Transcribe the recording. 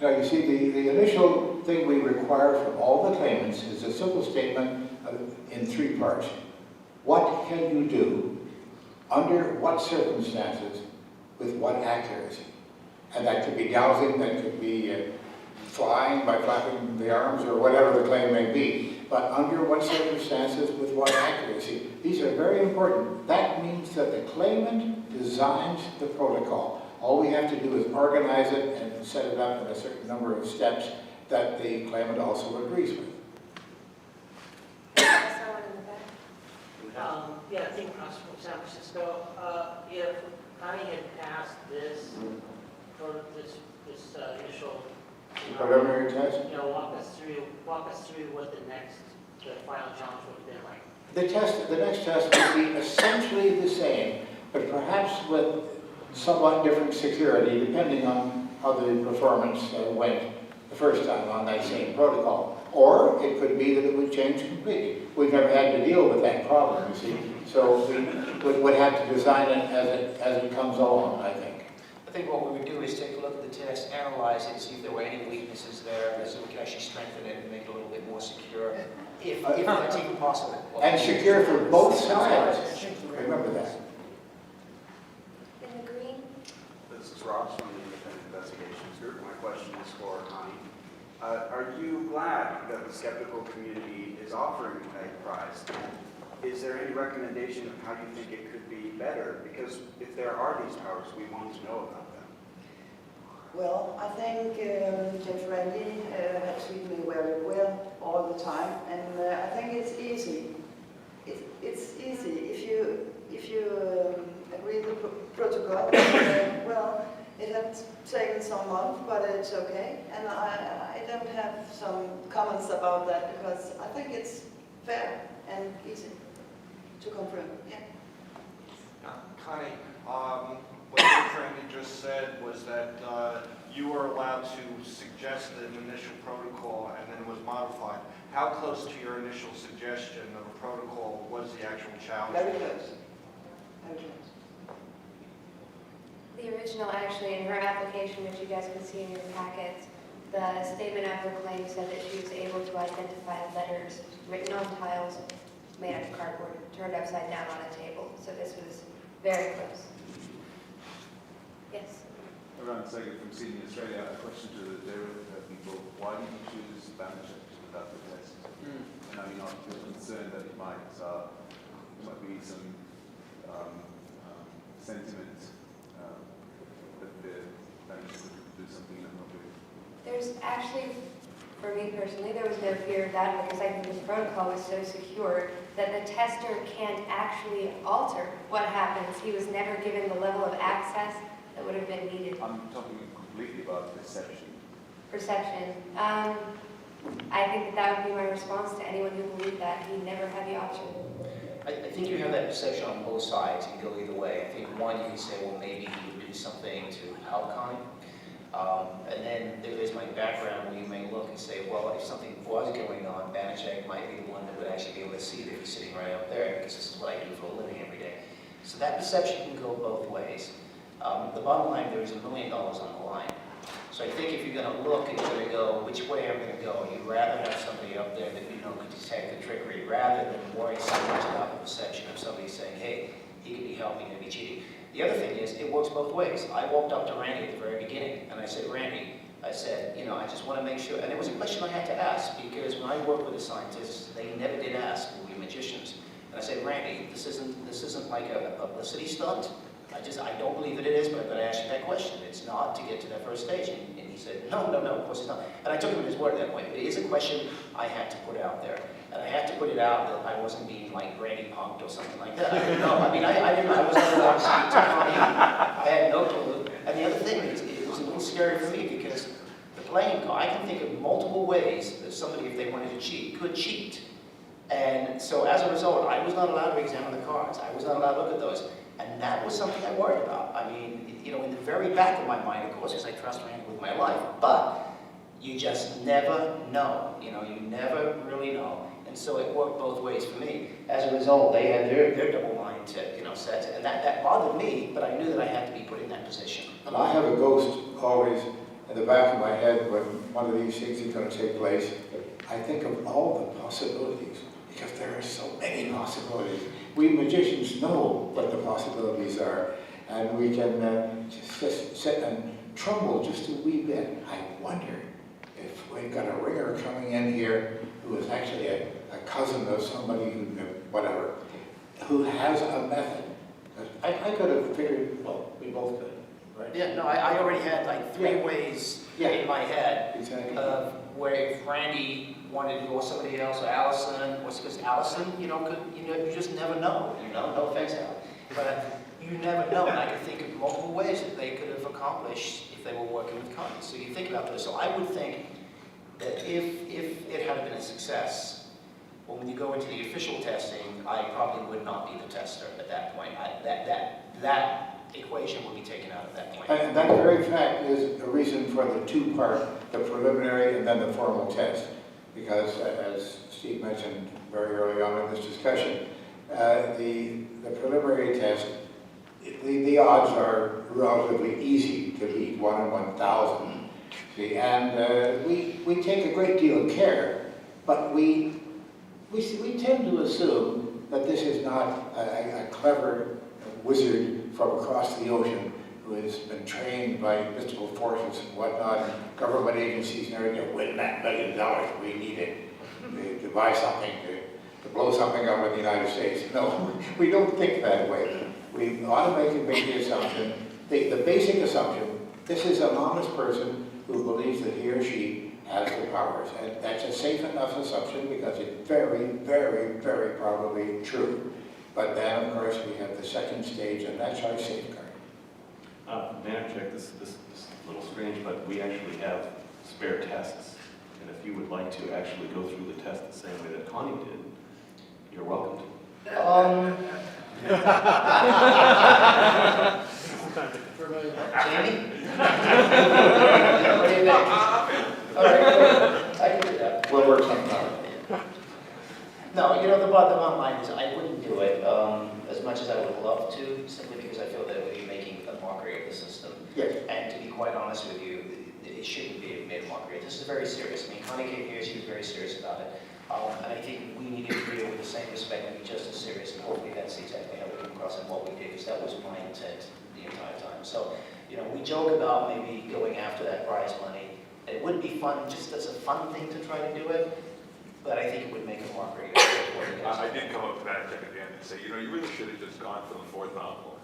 Now, you see, the initial thing we require from all the claimants is a simple statement in 3 parts. What can you do, under what circumstances, with what accuracy? And that could be gouging, that could be flying by flapping the arms, or whatever the claim may be. But under what circumstances, with what accuracy? These are very important. That means that the claimant designs the protocol. All we have to do is organize it and set it up in a certain number of steps that the claimant also agrees with. Someone in the back. Yeah, I think across from San Francisco, if Connie had passed this, this initial, Preliminary test? walk us through what the final challenge would have been like. The next test would be essentially the same, but perhaps with somewhat different security, depending on how the performance went the first time on that same protocol. Or it could be that it would change completely. We've never had to deal with that problem, you see. So we would have to design it as it comes along, I think. I think what we would do is take a look at the test, analyze it, see if there were any weaknesses there, so we can actually strengthen it and make it a little bit more secure, if that's even possible. And secure for both sides. Remember that. In the green? This is Ross from the Independent Investigations Group. My question is for Connie. Are you glad that the skeptical community is offering a prize? Is there any recommendation of how you think it could be better? Because if there are these powers, we want to know about them. Well, I think Randi has treated me very well all the time, and I think it's easy. It's easy if you agree the protocol. Well, it has taken some months, but it's okay. And I don't have some comments about that because I think it's fair and easy to confirm. Yeah. Connie, what your friend just said was that you were allowed to suggest an initial protocol and then it was modified. How close to your initial suggestion of a protocol was the actual challenge? Very close. Very close. The original, actually, in her application, which you guys can see in your packets, the statement of her claim said that she was able to identify letters written on tiles made out of cardboard, turned upside down on a table. So this was very close. Yes? Randi from Sydney, Australia. A question to the people. Why did you choose Banachek to conduct the test? And are you not concerned that it might be some sentiment that the Banachek would do something inappropriate? There's actually, for me personally, there was no fear of that because I think this protocol was so secure that the tester can't actually alter what happens. He was never given the level of access that would have been needed. I'm talking completely about perception. Perception. I think that would be my response to anyone who believed that. He never had the option. I think you have that perception on both sides. You can go either way. I think one, you can say, well, maybe he would do something to help Connie. And then there is my background where you may look and say, well, if something was going on, Banachek might be the one that would actually be able to see that he's sitting right up there because this is what I do for a living every day. So that perception can go both ways. The bottom line, there is $1 million on the line. So I think if you're going to look and you're going to go, which way I'm going to go, you'd rather have somebody up there that you know could detect the trickery rather than worry so much about the perception of somebody saying, hey, he could be helping and be cheating. The other thing is, it works both ways. I walked up to Randy at the very beginning and I said, Randy, I said, I just want to make sure, and it was a question I had to ask because when I work with the scientists, they never did ask, were we magicians? And I said, Randy, this isn't like a publicity stunt. I don't believe that it is, but I'm going to ask you that question. It's not to get to that first stage. And he said, no, of course it's not. And I took him at his word that way. It is a question I had to put out there. And I had to put it out that I wasn't being like Randy punked or something like that. I didn't know. I mean, I was allowed to speak to Connie. I had no clue. And the other thing is, it was a little scary for me because the playing card, I can think of multiple ways that somebody, if they wanted to cheat, could cheat. And so as a result, I was not allowed to examine the cards. I was not allowed to look at those. And that was something I worried about. I mean, in the very back of my mind, of course, because I trust Randy with my life, but you just never know. You never really know. And so it worked both ways for me. As a result, they had their double mind set. And that bothered me, but I knew that I had to be put in that position. And I have a ghost always in the back of my head when one of these things is going to take place, I think of all the possibilities, because there are so many possibilities. We magicians know what the possibilities are, and we can just sit and tremble just a wee bit. I wonder if we've got a ringer coming in here who is actually a cousin of somebody who, whatever, who has a method. I could have figured, well, we both could, right? Yeah, no, I already had like three Yeah. ways Yeah. in my head Exactly. of where if Randy wanted to go with somebody else, or Allison, or because Allison, you just never know, no offense, Al, but you never know, and I could think of multiple ways that they could have accomplished if they were working with Connie. So you think about this. So I would think that if it had been a success, well, when you go into the official testing, I probably would not be the tester at that point. That equation would be taken out at that point. And that very fact is a reason for the two-part, the preliminary and then the formal test. Because as Steve mentioned very early on in this discussion, the preliminary test, the odds are relatively easy to beat, 1 in 1,000. See, and we take a great deal of care, but we tend to assume that this is not a clever wizard from across the ocean who has been trained by mystical forces and whatnot, and government agencies and everything, to win that $1 million we needed to buy something, to blow something up in the United States. No, we don't think that way. We automatically make the assumption, the basic assumption, this is an honest person who believes that he or she has the powers. And that's a safe enough assumption because it's very, very, very probably true. But then, of course, we have the second stage, and that's our safeguard. May I check this is a little strange, but we actually have spare tests. And if you would like to actually go through the test the same way that Connie did, you're welcome to. Jamie? What do you think? All right, good. I can do that. We'll work something out. No, the bottom line is I wouldn't do it as much as I would love to, simply because I feel that it would be making a mockery of the system. Yes. And to be quite honest with you, it shouldn't be made a mockery. This is very serious. I mean, Connie came here, she was very serious about it. And I think we needed to treat it with the same respect and be just as serious, and hopefully that's exactly how we came across and what we did, because that was my intent the entire time. So, we joke about maybe going after that prize money. It would be fun, just as a fun thing to try to do it, but I think it would make a mockery of what it is. I did come up to that at the end and say, you really should have just gone for the fourth envelope.